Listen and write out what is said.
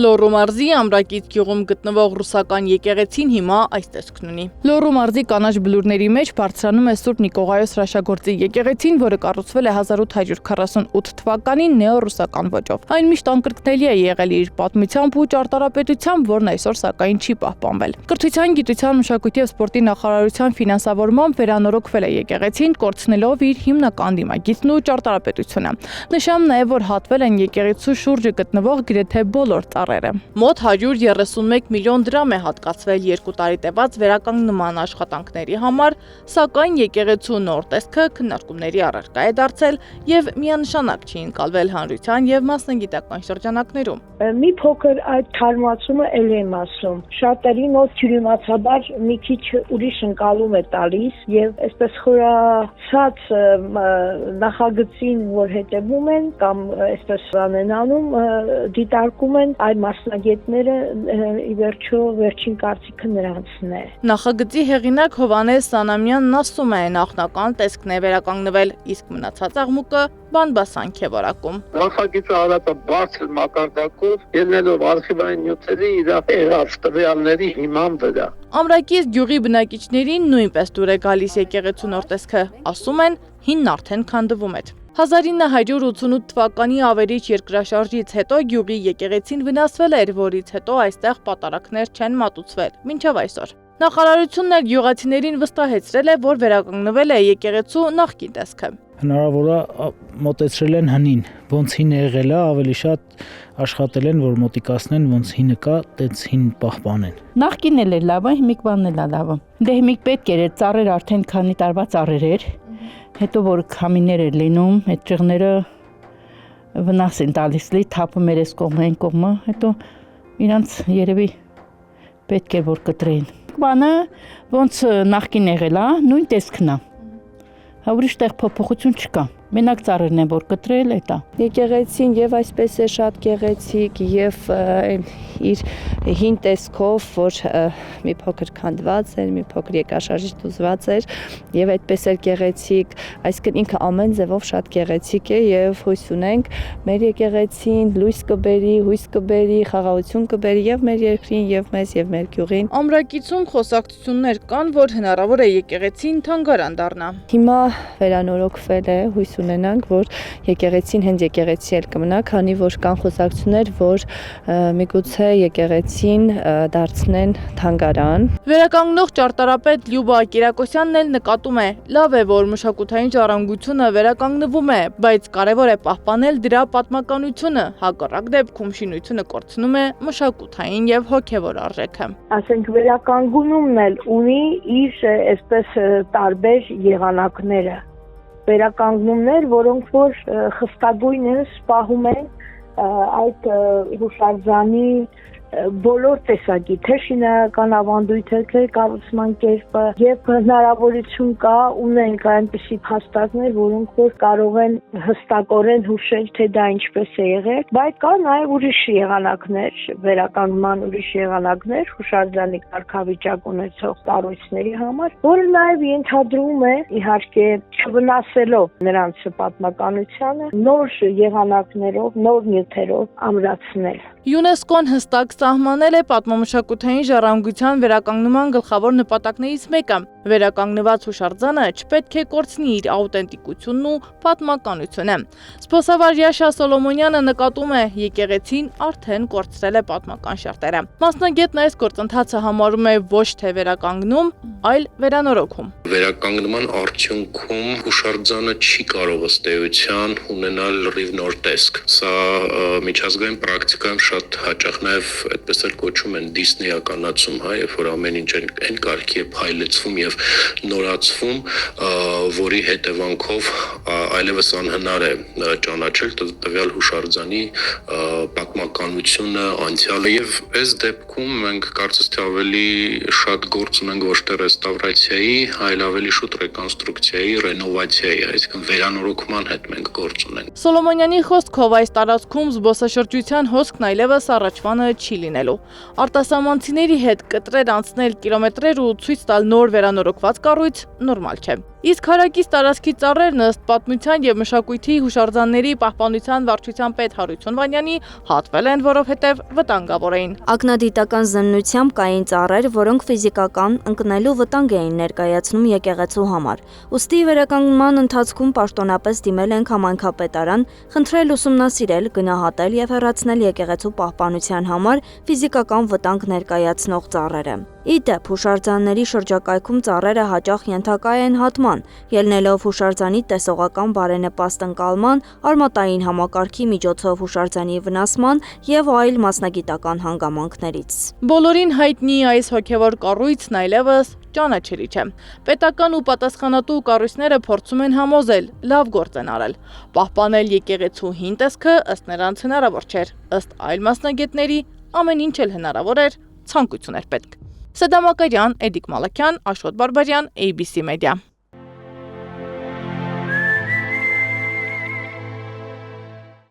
Լոռու մարզի Ամրակից գյուղում գտնվող ռուսական եկեղեցին հիմա այս տեսքն ունի։ Լոռու մարզի կանաչ բլուրների մեջ բարձրանում է Սուրբ Նիկողայոս հրաշագործի եկեղեցին, որը կառուցվել է 1848 թվականին նեոռուսական ոճով։ Այն միշտ անկրկնելի է եղել իր պատմությամբ ու ճարտարապետությամբ, որն այսօր սակայն չի պահպանվել։ Կրթության, գիտության, մշակույթի և սպորտի նախարարության ֆինանսավորմամբ վերանորոգվել է եկեղեցին, կորցնելով իր հիմնական դիմագիծն ու ճարտարապետությունը։ Նշեմ նաև, որ հատվել են եկեղեցու շուրջը գտնվող գրեթե բոլոր ծառերը։ Մոտ 131 միլիոն դրամ է հատկացվել 2 տարի տևած վերականգնման աշխատանքների համար, սակայն եկեղեցու նոր տեսքը քննարկումների առարկա է դարձել եւ միանշանակ չի ընկալվել հանրության եւ մասնագիտական շրջանակներում։ Մի փոքր այդ թարմացումը էլ եմ ասում։ Շատերին ով թյուրիմացաբար մի քիչ ուրիշ ընկալում է տալիս եւ այսպես խորացած նախագծին, որ հետևում են կամ այսպես բան անում, դիտարկում են այլ մասնագետները, ի վերջո վերջին կարծիքը նրանցն է։ Նախագծի հեղինակ Հովհաննես Սանամյանն ասում է, նախնական տեսքն է վերականգնվել, իսկ մնացած աղմուկը բանբասանք է որակում։ Նախագիծը արած է բարձր մակարդակով, ելնելով արխիվային նյութերի իրավահերած տվյալների հիման վրա։ Ամրակից գյուղի բնակիչներին նույնպես դուր է գալիս եկեղեցու նոր տեսքը, ասում են, հինն արդեն քանդվում է։ 1988 թվականի ավերիչ երկրաշարժից հետո գյուղի եկեղեցին վնասվել էր, որից հետո այստեղ պատարակներ չեն մատուցվել, մինչև այսօր։ Նախարարությունն էլ գյուղացիներին վստահեցրել է, որ վերականգնվել է եկեղեցու նախկին տեսքը։ Հնարավոր է մոտեցրել են հնին, ոնց հին եղել է, ավելի շատ աշխատել են, որ մոտիկացնեն, ոնց հինը կա, տենց հին պահպանեն։ Նախկինն էլ է լավ, հիմիկ բանն էլ է լավ։ Դե հիմիկ պետք էր, այդ ծառերը արդեն քանի տարվա ծառեր էր, հետո որ քամիներ էր լինում, այդ ճղները վնաս են տալիս լի, թափում էր այս կողմը, այն կողմը, հետո իրանց երևի պետք է որ կտրեին։ Բանը ոնց նախկին եղել է, նույն տեսքն է։ Ուրիշ տեղ փոփոխություն չկա։ Մենակ ծառերն են որ կտրել էտա։ Եկեղեցին եւ այսպես է շատ գեղեցիկ եւ իր հին տեսքով, որ մի փոքր քանդված էր, մի փոքր երկաշարժից դուզված էր եւ այդպես էլ գեղեցիկ, այսինքն ինքը ամեն ձևով շատ գեղեցիկ է եւ հույս ունենք մեր եկեղեցին լույս կբերի, հույս կբերի, խաղաղություն կբերի եւ մեր երկրին եւ մեզ եւ մեր գյուղին։ Ամրակիցում խոսակցություններ կան, որ հնարավոր է եկեղեցին թանգարան դառնա։ Հիմա վերանորոգվել է, հույս ունենանք, որ եկեղեցին հենց եկեղեցի էլ կմնա, քանի որ կան խոսակցություններ, որ միգուցե եկեղեցին դարձնեն թանգարան։ Վերականգնող ճարտարապետ Լյուբա Կիրակոսյանն էլ նկատում է, լավ է, որ մշակութային ժառանգությունը վերականգնվում է, բայց կարևոր է պահպանել դրա պատմականությունը, հակառակ դեպքում շինությունը կորցնում է մշակութային եւ հոգեվոր արժեքը։ Ասենք վերականգնումն էլ ունի իր այսպես տարբեր եղանակները։ Վերականգնումներ, որոնք որ խստագույնս պահում են այդ հուշարձանի բոլոր տեսակի, թե շինարարական ավանդույթը, թե կառուցման կերպը եւ հնարավորություն կա ունենք այնպիսի փաստարկներ, որոնք որ կարող են հստակորեն հուշել, թե դա ինչպես է եղել, բայց կա նաեւ ուրիշ եղանակներ, վերականգնման ուրիշ եղանակներ հուշարձանի կարգավիճակ ունեցող կառույցների համար, որը նաեւ ենթադրում է իհարկե չվնասելով նրանց պատմականությանը, նոր եղանակներով, նոր նյութերով ամրացնել։ ՅՈՒՆԵՍԿՕ-ն հստակ սահմանել է պատմամշակութային ժառանգության վերականգնման գլխավոր նպատակներից մեկը։ Վերականգնված հուշարձանը չպետք է կորցնի իր աուտենտիկությունն ու պատմականությունը։ Զբոսավար Յաշա Սոլոմոնյանը նկատում է, եկեղեցին արդեն կորցրել է պատմական շերտերը։ Մասնագետն այս գործընթացը համարում է ոչ թե վերականգնում, այլ վերանորոգում։ Վերականգնման արդյունքում հուշարձանը չի կարող ըստ էության ունենալ լրիվ նոր տեսք։ Սա միջազգային պրակտիկայում շատ հաճախ նաև այդպես էլ կոչում են դիսնեյականացում, հա, երբ որ ամեն ինչ այն կարգի է փայլեցվում եւ նորացվում, որի հետևանքով այլևս անհնար է ճանաչել տվյալ հուշարձանի պատմականությունը, անցյալը եւ այս դեպքում մենք կարծես թե ավելի շատ գործ ունենք ոչ թե ռեստավրացիայի, այլ ավելի շուտ ռեկոնստրուկցիայի, ռենովացիայի, այսինքն վերանորոգման հետ մենք գործ ունենք։ Սոլոմոնյանի խոսքով այս տարածքում զբոսաշրջության հոսքն այլևս առաջվանը չի լինելու։ Արտասահմանցիների հետ կտրեր անցնել կիլոմետրեր ու ցույց տալ նոր վերանորոգ նորոգված կառույց նորմալ չէ։ Իսկ հարակից տարածքի ծառերն ըստ Պատմության եւ մշակույթի հուշարձանների պահպանության վարչության պետ Հարություն Վանյանի հատվել են, որովհետեւ վտանգավոր էին։ Ակնադիտական զննությամբ կային ծառեր, որոնք ֆիզիկական ընկնելու վտանգ էին ներկայացնում եկեղեցու համար։ Ուստի վերականգնման ընթացքում պաշտոնապես դիմել ենք համայնքապետարան, խնդրել ուսումնասիրել, գնահատել եւ հեռացնել եկեղեցու պահպանության համար ֆիզիկական վտանգ ներկայացնող ծառերը։ Ի դեպ, հուշարձանների շրջակայքում ծառերը հաճախ ենթակա են հատման, ելնելով հուշարձանի տեսողական բարենպաստ ընկալման, արմատային համակարգի միջոցով հուշարձանի վնասման եւ այլ մասնագիտական հանգամանքներից։ Բոլորին հայտնի այս հոգևոր կառույցն այլևս ճանաչելի չէ։ Պետական ու պատասխանատու կառույցները փորձում են համոզել, լավ գործ են արել։ Պահպանել եկեղեցու հին տեսքը ըստ նրանց հնարավոր չէր, ըստ այլ մասնագետների ամեն ինչ էլ հնարավոր էր, ցանկություն էր պետք։ Սադամ Ակարյան, Էդիկ Մալաքյան, Աշոտ Բարբարյան, ABC Media։